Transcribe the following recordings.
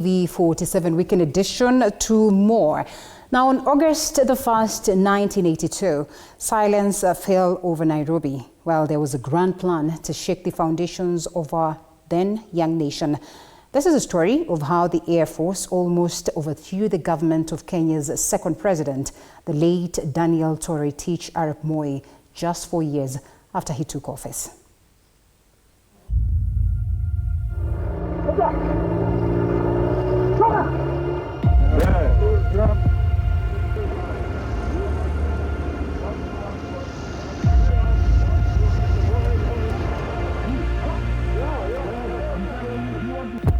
The 47 weekend edition to more. Now, on August the 1st, 1982, silence fell over Nairobi. Well, there was a grand plan to shake the foundations of our then young nation. This is a story of how the Air Force almost overthrew the government of Kenya's second president, the late Daniel Toroitich Arap Moi, just 4 years after he took office.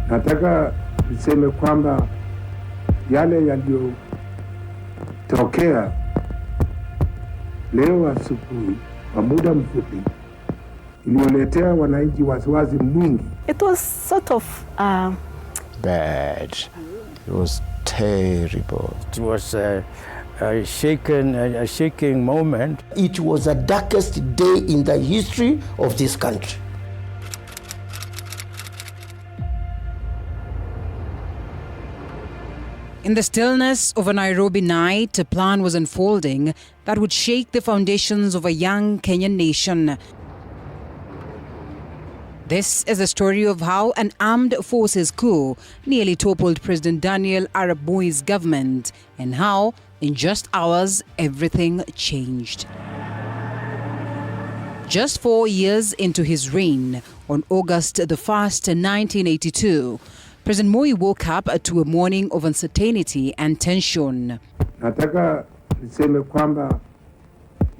Nataka niseme kwamba yale yaliyotokea leo asubuhi kwa muda mfupi iliyoletea wananchi wasiwasi mwingi. It was sort of bad. It was terrible. It was a shaking moment. It was the darkest day in the history of this country. In the stillness of a Nairobi night, a plan was unfolding that would shake the foundations of a young Kenyan nation. This is a story of how an armed forces coup nearly toppled President Daniel Arap Moi's government, and how, in just hours, everything changed. Just 4 years into his reign, on August the 1st, 1982, President Moi woke up to a morning of uncertainty and tension. Nataka niseme kwamba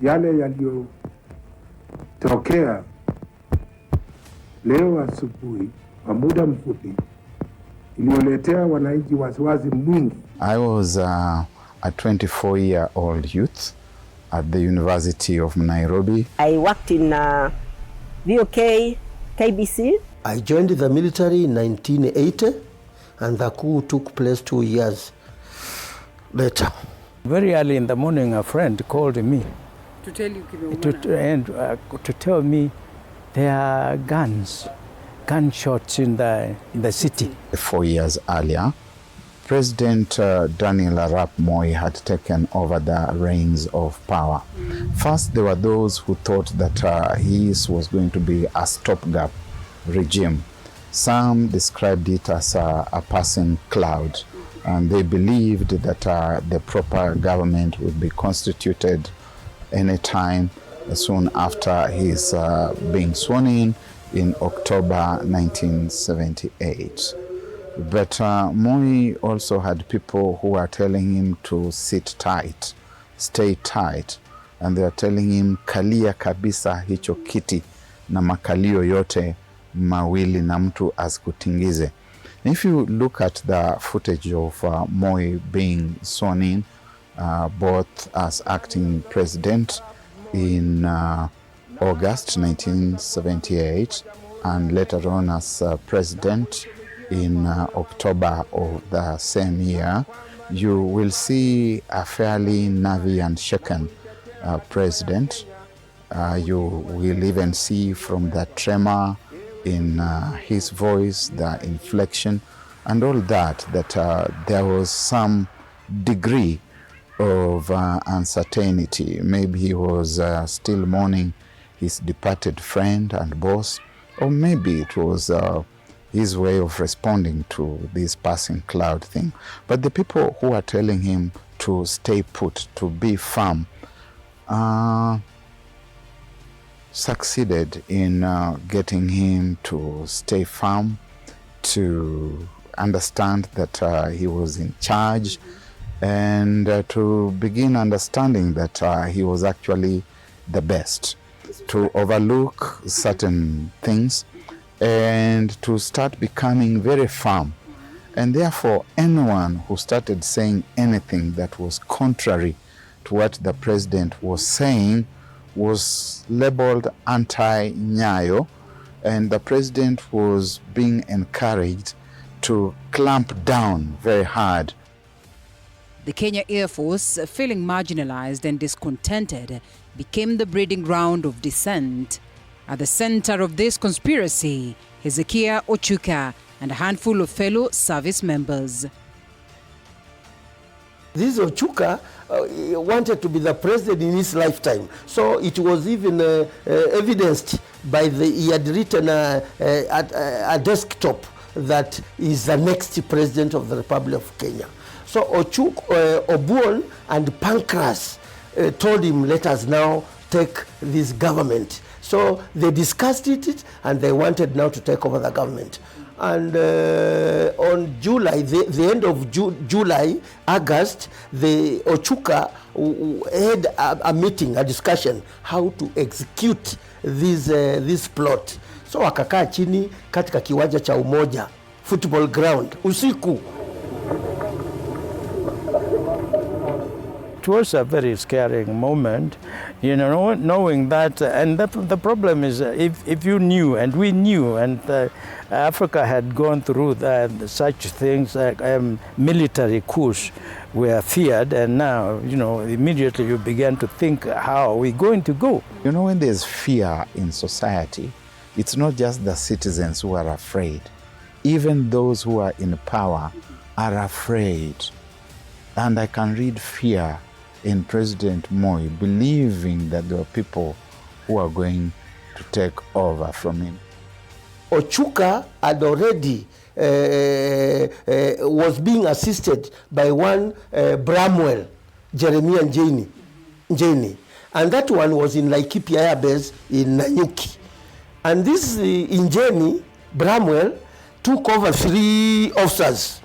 yale yaliyotokea leo asubuhi kwa muda mfupi iliyoletea wananchi wasiwasi mwingi. I was a 24-year-old youth at the University of Nairobi. I worked in VOK, KBC. I joined the military in 1980, and the coup took place 2 years later. Very early in the morning, a friend called me To tell you, to tell me there are gunshots in the city. 4 years earlier, President Daniel Arap Moi had taken over the reins of power. First, there were those who thought that his was going to be a stopgap regime. Some described it as a passing cloud, and they believed that the proper government would be constituted anytime soon after his being sworn in October 1978. But Moi also had people who were telling him to sit tight, stay tight, and they were telling him kalia kabisa hicho kiti na makalio yote mawili na mtu asikutingize. If you look at the footage of Moi being sworn in, both as acting president in August 1978 and later on as president in October of the same year, you will see a fairly nervy and shaken president. You will even see from the tremor in his voice, the inflection, and all that there was some degree of uncertainty. Maybe he was still mourning his departed friend and boss, or maybe it was his way of responding to this passing cloud thing. But the people who are telling him to stay put, to be firm, succeeded in getting him to stay firm, to understand that he was in charge, and to begin understanding that he was actually the best, to overlook certain things and to start becoming very firm. And therefore, anyone who started saying anything that was contrary to what the president was saying was labeled anti-Nyayo, and the president was being encouraged to clamp down very hard. The Kenya Air Force, feeling marginalized and discontented, became the breeding ground of dissent. At the center of this conspiracy, Hezekiah Ochuka, and a handful of fellow service members. This Ochuka wanted to be the president in his lifetime. So it was even evidenced by he had written a desktop that is the next president of the Republic of Kenya. So Obuon and Pancras told him, let us now take this government. So they discussed it and they wanted now to take over the government. And on July, the end of July, August, the Ochuka had a meeting, a discussion, how to execute this plot. So wakakaa chini katika kiwanja cha Umoja, football ground, usiku. It was a very scary moment, you know, knowing that, and the problem is if you knew, and we knew, and Africa had gone through such things like military coups were feared, and now, you know, immediately you began to think, how are we going to go? You know, when there's fear in society, it's not just the citizens who are afraid. Even those who are in power are afraid. And I can read fear in President Moi, believing that there are people who are going to take over from him. Ochuka had already was being assisted by one Bramwell, Jeremiah Njeni, and that one was in Laikipia Air Base in Nanyuki. And this Njeni, Bramwell, took over 3 officers.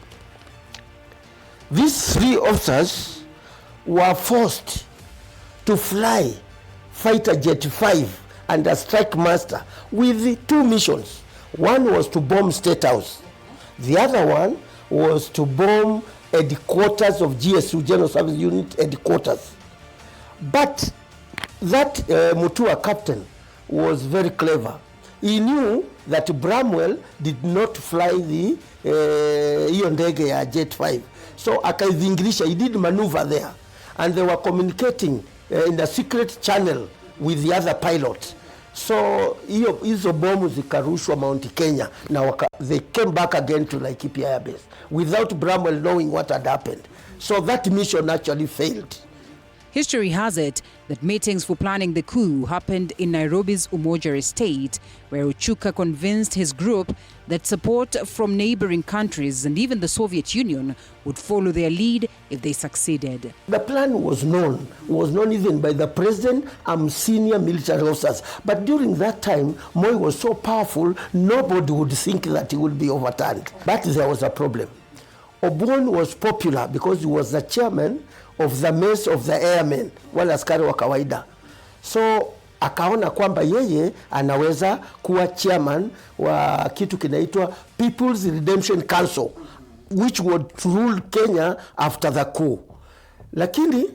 These 3 officers were forced to fly fighter jet 5 and a strike master with 2 missions. One was to bomb State House. The other one was to bomb headquarters of GSU, General Service Unit headquarters. But that Mutua captain was very clever. He knew that Bramwell did not fly the hiyo ndege ya jet 5. So akaivingilisha, he did maneuver there. And they were communicating in a secret channel with the other pilot. So hizo bomu zikarushwa Mount Kenya. Now they came back again to Laikipia Air Base without Bramwell knowing what had happened. So that mission actually failed. History has it that meetings for planning the coup happened in Nairobi's Umoja estate, where Ochuka convinced his group that support from neighboring countries and even the Soviet Union would follow their lead if they succeeded. The plan was known even by the president and senior military officers. But during that time, Moi was so powerful, nobody would think that he would be overturned. But there was a problem. Obuon was popular because he was the chairman of the mess of the airmen, wale askari wa kawaida. So akaona kwamba yeye anaweza kuwa chairman wa kitu kinaitwa People's Redemption Council, which would rule Kenya after the coup. Lakini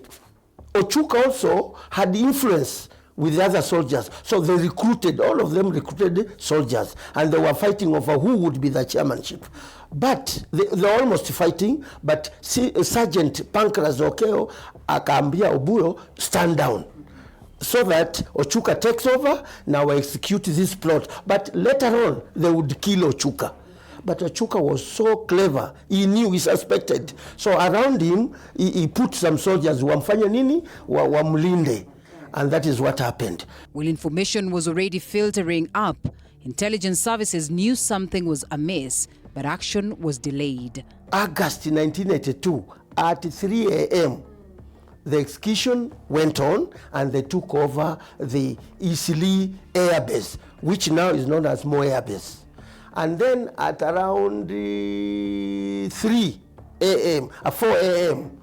Ochuka also had influence with the other soldiers. So they recruited, all of them recruited soldiers, and they were fighting over who would be the chairmanship. But they're almost fighting, but Sergeant Pancras Okeo akaambia Oburo, stand down, so that Ochuka takes over, now execute this plot. But later on, they would kill Ochuka. But Ochuka was so clever, he knew, he suspected. So around him, he put some soldiers, wamfanya nini, wamlinde. And that is what happened. While information was already filtering up, intelligence services knew something was amiss, but action was delayed. August 1982, at 3 a.m., the execution went on and they took over the Isili Air Base, which now is known as Moi Air Base. And then at around 3 a.m., 4 a.m.,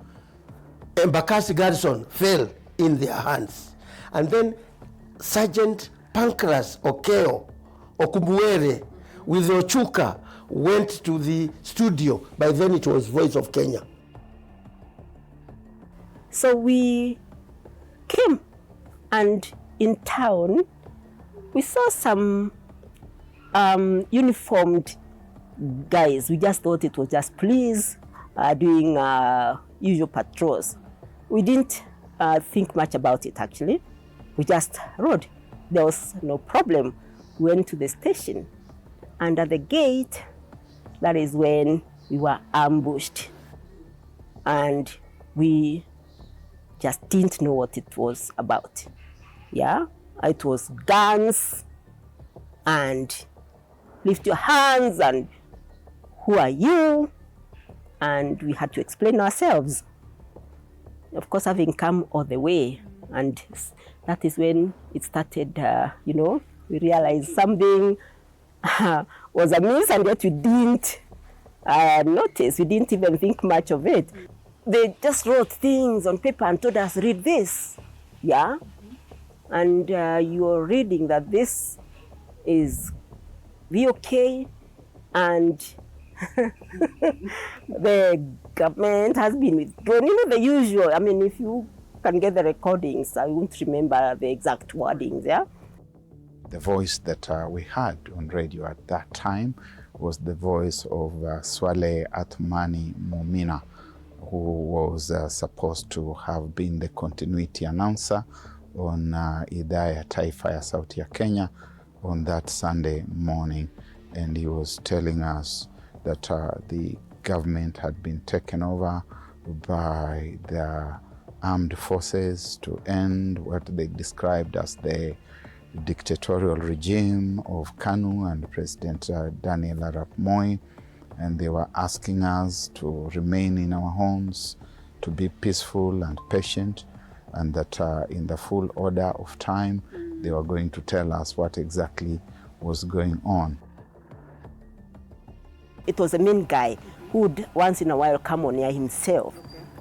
Embakasi garrison fell in their hands. And then Sergeant Pancras Okeo Okumbuere with Ochuka went to the studio. By then it was Voice of Kenya. So we came, and in town we saw some uniformed guys. We just thought it was just police doing usual patrols. We didn't think much about it, actually. We just rode. There was no problem. We went to the station. And at the gate, that is when we were ambushed. And we just didn't know what it was about. Yeah, it was guns and lift your hands and who are you? And we had to explain ourselves. Of course, having come all the way, and that is when it started, you know, we realized something was amiss, and yet we didn't notice, we didn't even think much of it. They just wrote things on paper and told us, read this, yeah? And you're reading that this is VOK and the government has been withdrawn. You know, the usual. I mean, if you can get the recordings, I won't remember the exact wordings, yeah? The voice that we had on radio at that time was the voice of Swale Athmani Mumina, who was supposed to have been the continuity announcer on idhaa ya taifa ya Sauti ya Kenya on that Sunday morning. And he was telling us that the government had been taken over by the armed forces to end what they described as the dictatorial regime of KANU and President Daniel Arap Moi. And they were asking us to remain in our homes, to be peaceful and patient, and that in the full order of time, they were going to tell us what exactly was going on. It was a main guy who would once in a while come on air himself.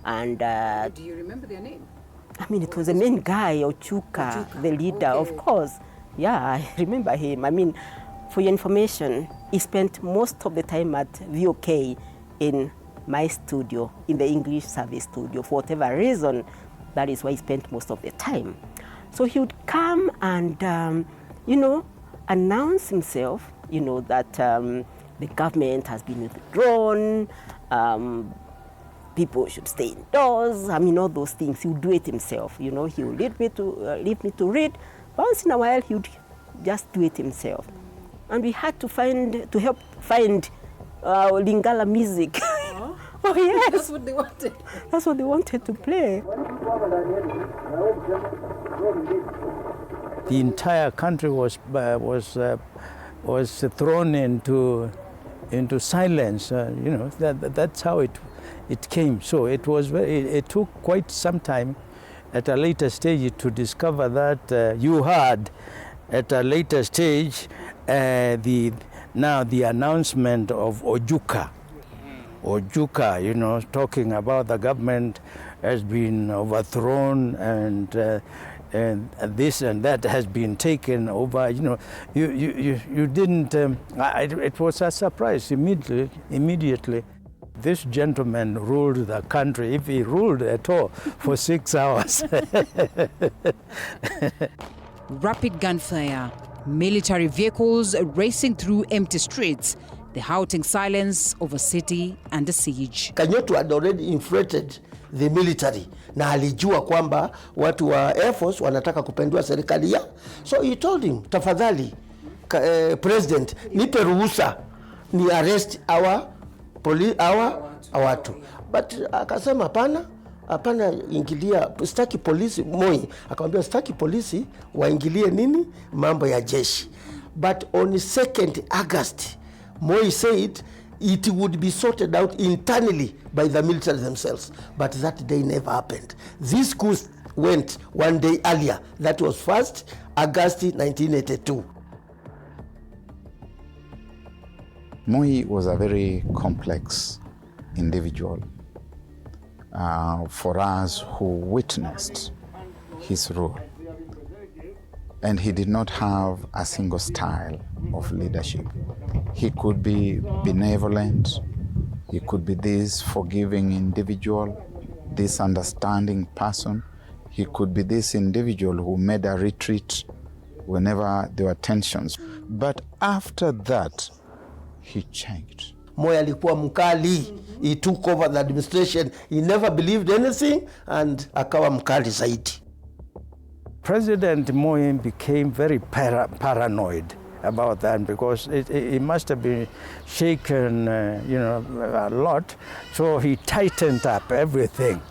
And do you remember their name? I mean, it was a main guy, Ochuka, the leader, okay. Of course. Yeah, I remember him. I mean, for your information, he spent most of the time at VOK in my studio, in the English service studio. For whatever reason, that is why he spent most of the time. So he would come and, you know, announce himself, you know, that the government has been withdrawn, people should stay indoors. I mean, all those things. He would do it himself. You know, he would leave me to read. Once in a while, he would just do it himself. And we had to help find Lingala music. Oh, yes. That's what they wanted. That's what they wanted to play. The entire country was thrown into silence. You know, that's how it came. So it took quite some time at a later stage to discover that you had at a later stage the announcement of Ojuka, you know, talking about the government has been overthrown and this and that has been taken over. You know, you didn't. It was a surprise immediately. This gentleman ruled the country, if he ruled at all, for 6 hours. Rapid gunfire, military vehicles racing through empty streets, the halting silence of a city under siege. Kenyatta had already infiltrated the military na alijua kwamba watu wa Air Force wanataka kupendua serikali ya. So he told him, tafadhali president, nipe ruhusa ni arrest our watu. But akasema hapana ingilia, sitaki polisi. Moi akamwambia sitaki polisi waingilie nini mambo ya jeshi. But on 2nd August, Moi said it would be sorted out internally by the military themselves. But that day never happened. This coup went one day earlier. That was 1st August 1982. Moi was a very complex individual. For us who witnessed his rule. And he did not have a single style of leadership. He could be benevolent, he could be this forgiving individual, this understanding person. He could be this individual who made a retreat whenever there were tensions. But after that, he changed. Moi alikuwa mkali. He took over the administration. He never believed anything and akawa mkali zaidi. President Moi became very paranoid about that, because it must have been shaken, a lot. So he tightened up everything.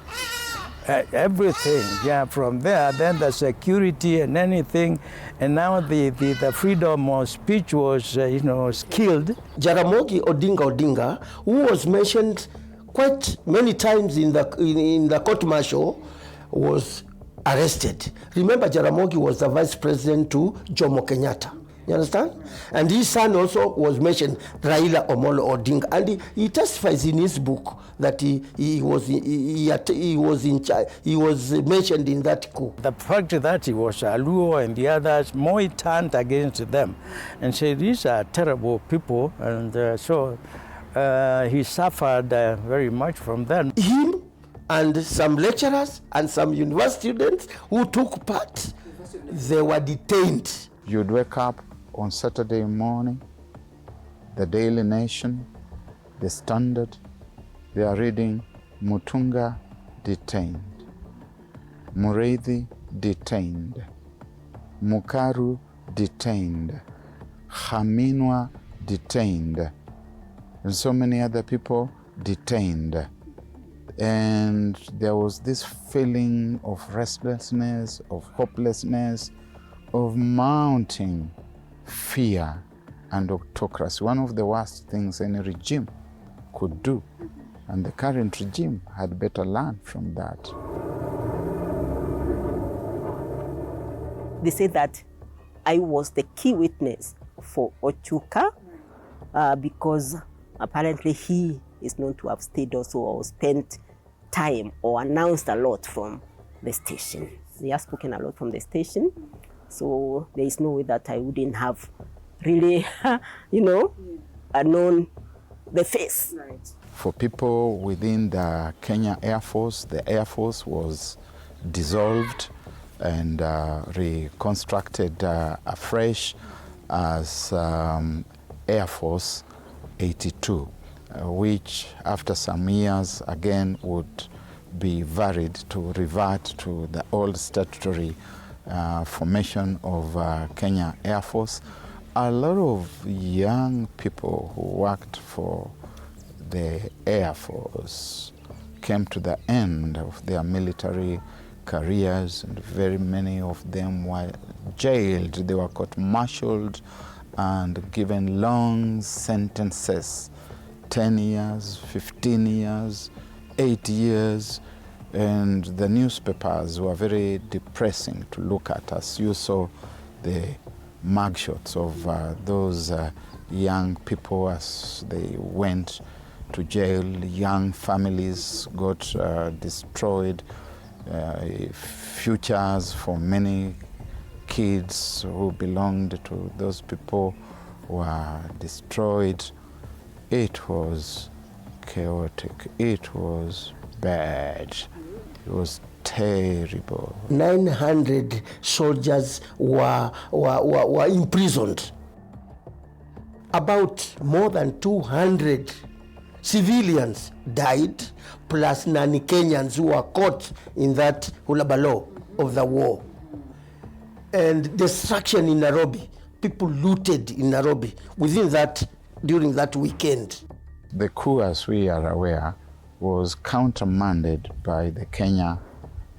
From there, then the security and anything, and now the freedom of speech was, killed. Jaramogi Odinga, who was mentioned quite many times in the court martial, was arrested. Remember, Jaramogi was the vice president to Jomo Kenyatta. You understand? And his son also was mentioned, Raila Omolo Odinga, and he testifies in his book that he was mentioned in that coup. The fact that he was Aluo and the others, Moi turned against them and said, these are terrible people, and so he suffered very much from them. Him and some lecturers and some university students who took part, they were detained. You'd wake up on Saturday morning, the Daily Nation, the Standard, they are reading Mutunga detained, Mureithi detained, Mukaru detained, Haminwa detained, and so many other people detained. And there was this feeling of restlessness, of hopelessness, of mounting fear and autocracy. One of the worst things any regime could do. And the current regime had better learn from that. They say that I was the key witness for Ochuka because apparently he is known to have stayed also or spent time or announced a lot from the station. They have spoken a lot from the station. So there is no way that I wouldn't have really, known the face. Right. For people within the Kenya Air Force, the Air Force was dissolved and reconstructed afresh as Air Force 82, which after some years again would be varied to revert to the old statutory formation of Kenya Air Force. A lot of young people who worked for the Air Force came to the end of their military careers, and very many of them were jailed. They were court-martialed and given long sentences, 10 years, 15 years, 8 years. And the newspapers were very depressing to look at, as you saw the mugshots of those young people as they went to jail. Young families got destroyed. Futures for many kids who belonged to those people were destroyed. It was chaotic. It was bad. It was terrible. 900 soldiers were imprisoned. About more than 200 civilians died, plus non-Kenyans who were caught in that hulabalo of the war. And destruction in Nairobi. People looted in Nairobi during that weekend. The coup, as we are aware, was countermanded by the Kenya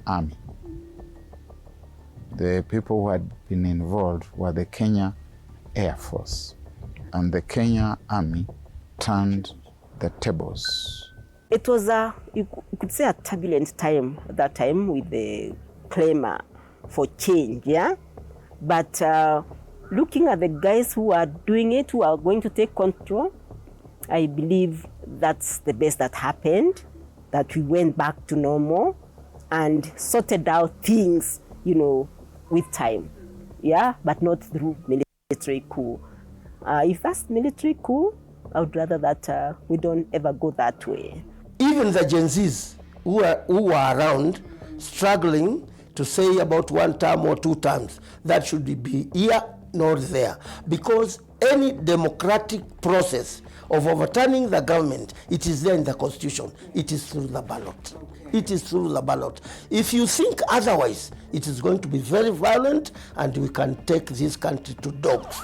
Army. The people who had been involved were the Kenya Air Force, and the Kenya Army turned the tables. It was you could say a turbulent time at that time with the clamor for change, yeah? But looking at the guys who are doing it, who are going to take control, I believe that's the best that happened, that we went back to normal and sorted out things, with time, yeah, but not through military coup. If that's military coup, I would rather that we don't ever go that way. Even the Gen Zs who were around struggling to say about 1 term or 2 terms, that should be here, not there, because any democratic process of overturning the government, it is there in the constitution. It is through the ballot. It is through the ballot. If you think otherwise, it is going to be very violent, and we can take this country to dogs.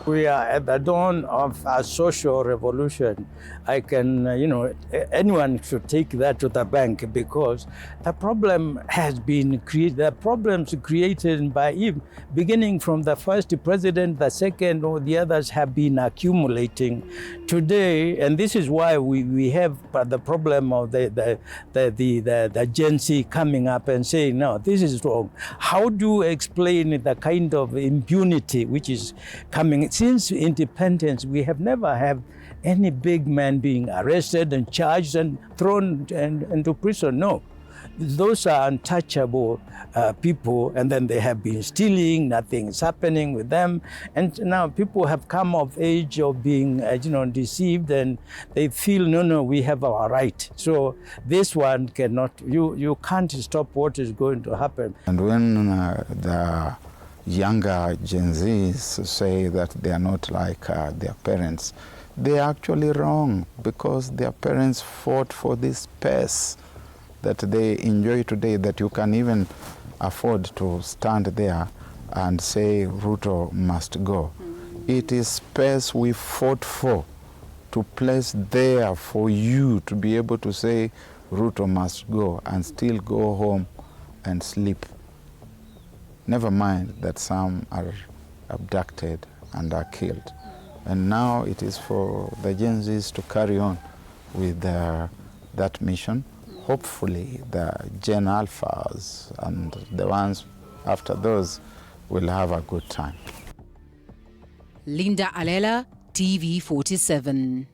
We are at the dawn of a social revolution. I can, anyone should take that to the bank, because the problem has been created, the problems created by him, beginning from the first president, the second, or the others have been accumulating today. And this is why we have the problem of the Gen Z coming up and saying, no, this is wrong. How do you explain the kind of impunity which is coming? Since independence, we have never had any big man being arrested and charged and thrown into prison. No, those are untouchable people, and then they have been stealing, nothing is happening with them. And now people have come of age of being deceived, and they feel, no, we have our right. So this one cannot, you can't stop what is going to happen. And when the younger Gen Zs say that they are not like their parents, they are actually wrong, because their parents fought for this space that they enjoy today, that you can even afford to stand there and say Ruto must go. It is space we fought for, to place there for you to be able to say Ruto must go and still go home and sleep. Never mind that some are abducted and are killed. And now it is for the Gen Zs to carry on with that mission. Hopefully the Gen Alphas and the ones after those will have a good time. Linda Alela, TV 47.